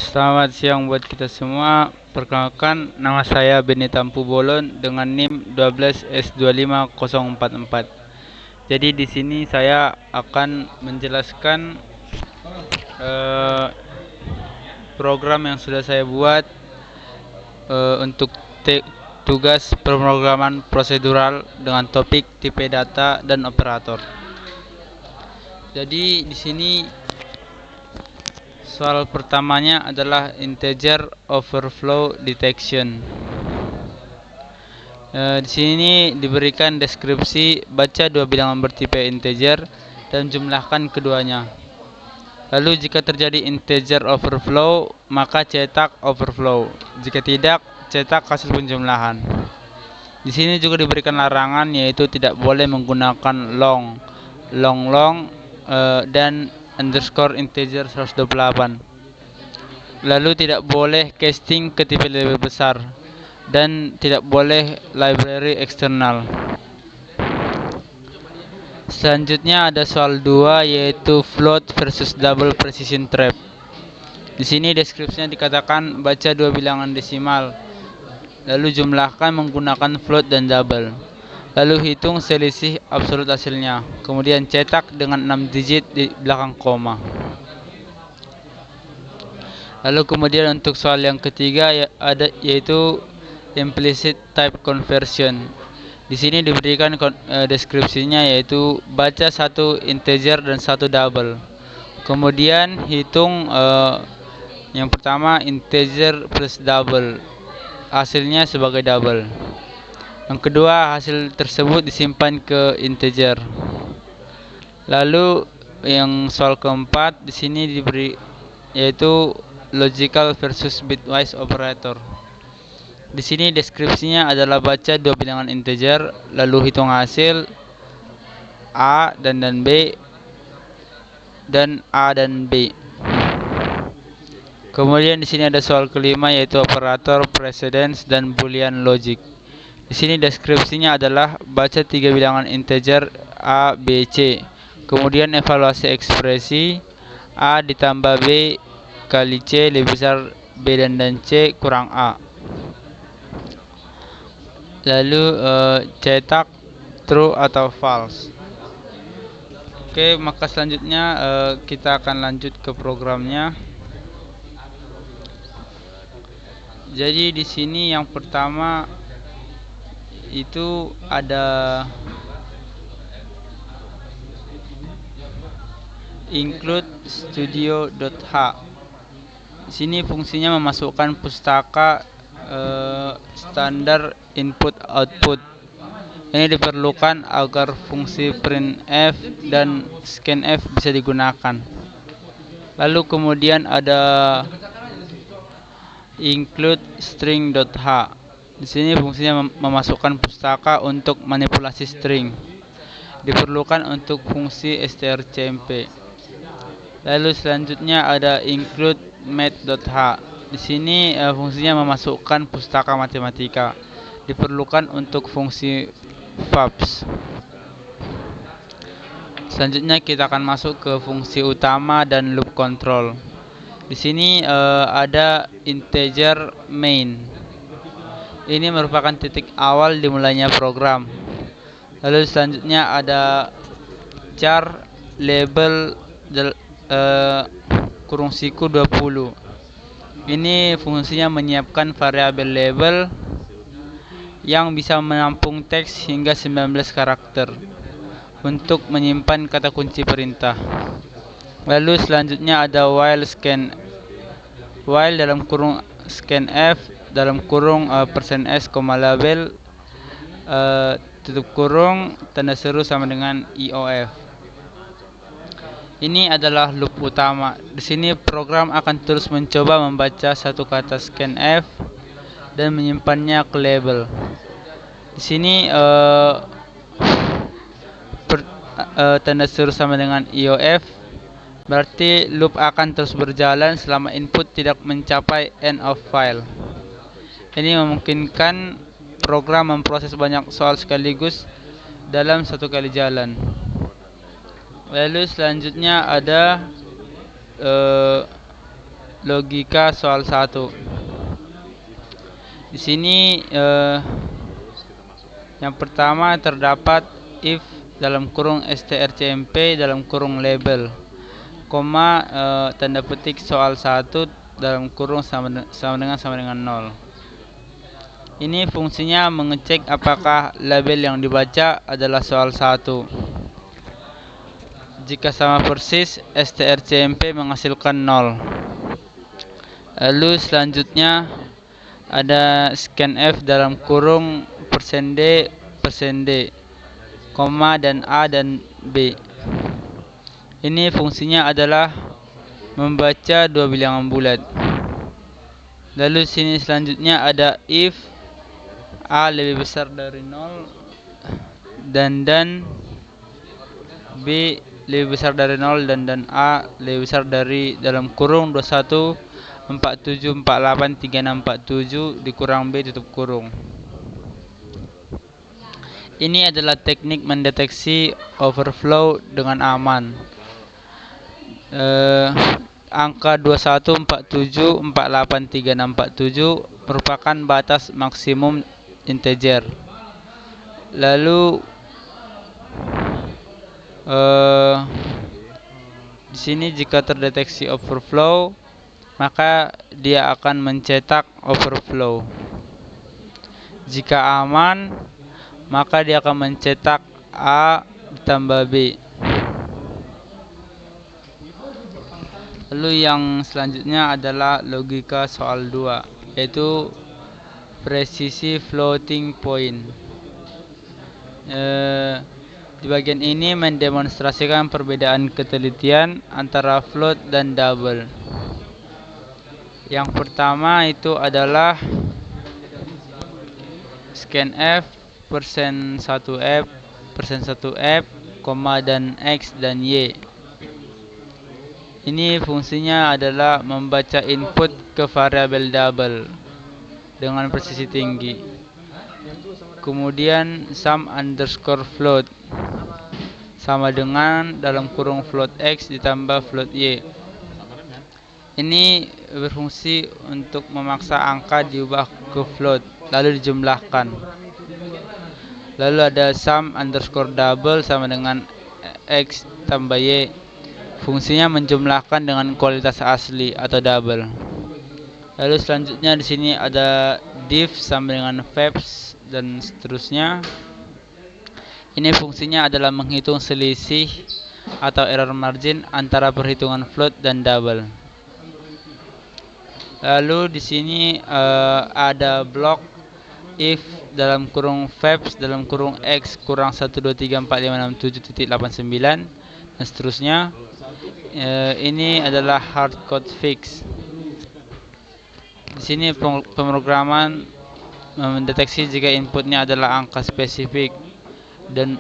Selamat siang buat kita semua. Perkenalkan, nama saya Beni Tampu Bolon dengan NIM 12S25044. Jadi di sini saya akan menjelaskan program yang sudah saya buat untuk tugas pemrograman prosedural dengan topik tipe data dan operator. Jadi di sini soal pertamanya adalah integer overflow detection. Di sini diberikan deskripsi baca dua bilangan bertipe integer dan jumlahkan keduanya. Lalu jika terjadi integer overflow, maka cetak overflow. Jika tidak, cetak hasil penjumlahan. Di sini juga diberikan larangan, yaitu tidak boleh menggunakan long, dan underscore integer 128. Lalu tidak boleh casting ke tipe lebih besar dan tidak boleh library eksternal. Selanjutnya ada soal 2, yaitu float versus double precision trap. Di sini deskripsinya dikatakan baca dua bilangan desimal, lalu jumlahkan menggunakan float dan double. Lalu hitung selisih absolut hasilnya, kemudian cetak dengan 6 digit di belakang koma. Lalu kemudian untuk soal yang ketiga yaitu implicit type conversion. Di sini diberikan deskripsinya, yaitu baca satu integer dan satu double. Kemudian hitung yang pertama integer plus double, hasilnya sebagai double. Yang kedua, hasil tersebut disimpan ke integer. Lalu yang soal keempat di sini diberi, yaitu logical versus bitwise operator. Di sini deskripsinya adalah baca dua bilangan integer, lalu hitung hasil A dan B dan A dan B. Kemudian di sini ada soal kelima, yaitu operator precedence dan boolean logic. Di sini deskripsinya adalah baca tiga bilangan integer A, B, C. Kemudian evaluasi ekspresi A ditambah B kali C lebih besar B dan C kurang A. Lalu cetak true atau false. Oke, maka selanjutnya kita akan lanjut ke programnya. Jadi di sini yang pertama itu ada include studio.h. Di sini fungsinya memasukkan pustaka standar input output. Ini diperlukan agar fungsi printf dan scanf bisa digunakan. Lalu kemudian ada include string.h. Di sini fungsinya memasukkan pustaka untuk manipulasi string. Diperlukan untuk fungsi strcmp. Lalu selanjutnya ada include math.h. Di sini fungsinya memasukkan pustaka matematika. Diperlukan untuk fungsi fabs. Selanjutnya kita akan masuk ke fungsi utama dan loop control. Di sini ada integer main. Ini merupakan titik awal dimulainya program. Lalu selanjutnya ada char label kurung siku 20. Ini fungsinya menyiapkan variabel label yang bisa menampung teks hingga 19 karakter untuk menyimpan kata kunci perintah. Lalu selanjutnya ada while dalam kurung scanf dalam kurung %s, label tutup kurung tanda seru sama dengan iof. Ini adalah loop utama. Di sini program akan terus mencoba membaca satu kata scanf dan menyimpannya ke label. Di sini tanda seru sama dengan iof, berarti loop akan terus berjalan selama input tidak mencapai end of file. Ini memungkinkan program memproses banyak soal sekaligus dalam satu kali jalan. Lalu selanjutnya ada logika soal 1. Di sini yang pertama terdapat if dalam kurung strcmp dalam kurung label, koma tanda petik soal 1 dalam kurung sama dengan 0. Ini fungsinya mengecek apakah label yang dibaca adalah soal 1. Jika sama persis, strcmp menghasilkan 0. Lalu selanjutnya ada scanf dalam kurung %d, koma dan A dan B. Ini fungsinya adalah membaca dua bilangan bulat. Lalu sini selanjutnya ada if A lebih besar dari 0 dan B lebih besar dari 0 dan A lebih besar dari dalam kurung 21 47 48 36 47 dikurang B tutup kurung. Ini adalah teknik mendeteksi overflow dengan aman. Angka 21 47 48 36 47 merupakan batas maksimum integer. Lalu di sini jika terdeteksi overflow, maka dia akan mencetak overflow. Jika aman, maka dia akan mencetak A ditambah B. Lalu yang selanjutnya adalah logika soal 2, yaitu presisi floating point. Di bagian ini mendemonstrasikan perbedaan ketelitian antara float dan double. Yang pertama itu adalah scanf %1f, %1f, dan X dan Y. Ini fungsinya adalah membaca input ke variabel double dengan presisi tinggi. Kemudian sum underscore float sama dengan dalam kurung float X ditambah float Y. Ini berfungsi untuk memaksa angka diubah ke float lalu dijumlahkan. Lalu ada sum underscore double sama dengan X tambah Y. Fungsinya menjumlahkan dengan kualitas asli atau double. Lalu selanjutnya di sini ada diff sama dengan fabs dan seterusnya. Ini fungsinya adalah menghitung selisih atau error margin antara perhitungan float dan double. Lalu di sini ada blok if dalam kurung fabs dalam kurung X kurang 1234567.89 dan seterusnya. Ini adalah hard code fix. Di sini pemrograman mendeteksi jika inputnya adalah angka spesifik dan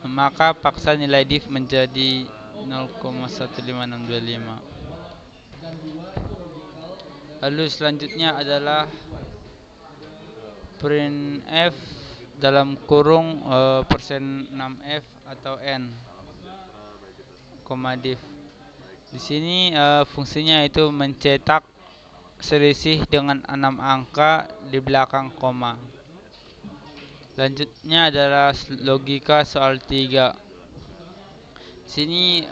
maka paksa nilai diff menjadi 0,15625. Lalu selanjutnya adalah printf dalam kurung %6f atau n, diff. Di sini fungsinya itu mencetak selisih dengan 6 angka di belakang koma. Selanjutnya adalah logika soal 3. Di sini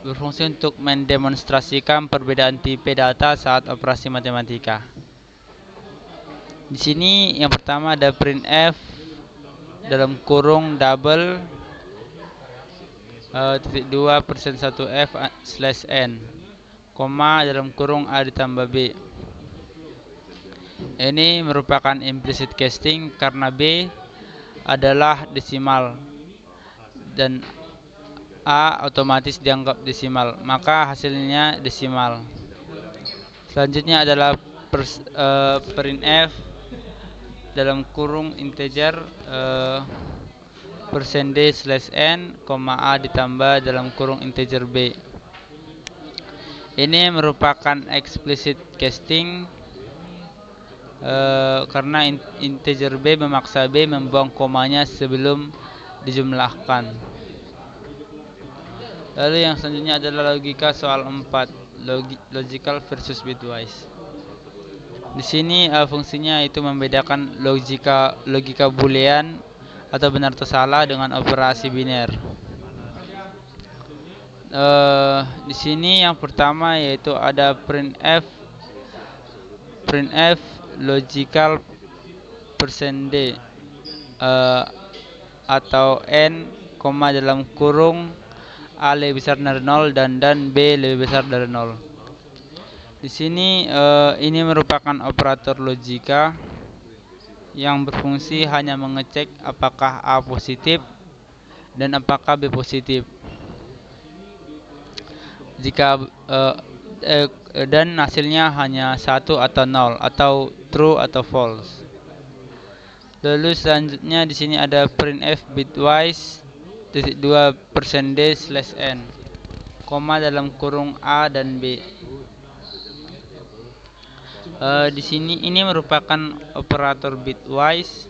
berfungsi untuk mendemonstrasikan perbedaan tipe data saat operasi matematika. Di sini yang pertama ada printf dalam kurung double titik 2 %1f /n, koma dalam kurung A ditambah B. Ini merupakan implicit casting karena B adalah desimal dan A otomatis dianggap desimal, maka hasilnya desimal. Selanjutnya adalah printf dalam kurung integer %d/n, A ditambah dalam kurung integer B. Ini merupakan explicit casting karena integer B memaksa B membuang komanya sebelum dijumlahkan. Lalu yang selanjutnya adalah logika soal 4. logical versus bitwise. Di sini fungsinya itu membedakan logika boolean atau benar atau salah dengan operasi biner. Di sini yang pertama yaitu ada printf logical %d atau n, dalam kurung a lebih besar dari 0 dan b lebih besar dari 0. Di sini ini merupakan operator logika yang berfungsi hanya mengecek apakah a positif dan apakah b positif. Dan hasilnya hanya 1 atau 0 atau true atau false. Lalu selanjutnya di sini ada printf bitwise %d/n, dalam kurung a dan b. Di sini ini merupakan operator bitwise.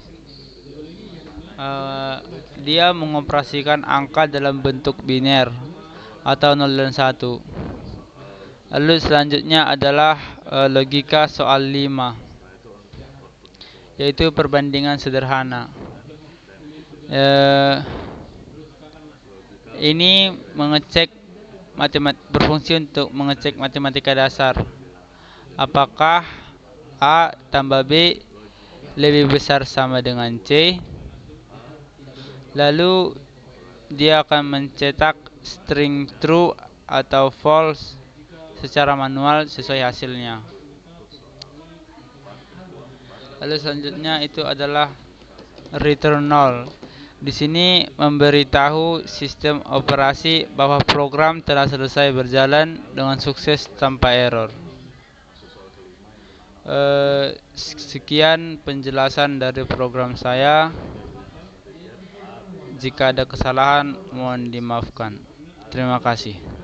Dia mengoperasikan angka dalam bentuk biner atau 0 dan 1. Lalu selanjutnya adalah logika soal 5, yaitu perbandingan sederhana. Ini berfungsi untuk mengecek matematika dasar. Apakah A tambah B lebih besar sama dengan C? Lalu dia akan mencetak string true atau false secara manual sesuai hasilnya. Lalu selanjutnya itu adalah return 0. Di sini memberitahu sistem operasi bahwa program telah selesai berjalan dengan sukses tanpa error. Sekian penjelasan dari program saya. Jika ada kesalahan mohon dimaafkan. Terima kasih.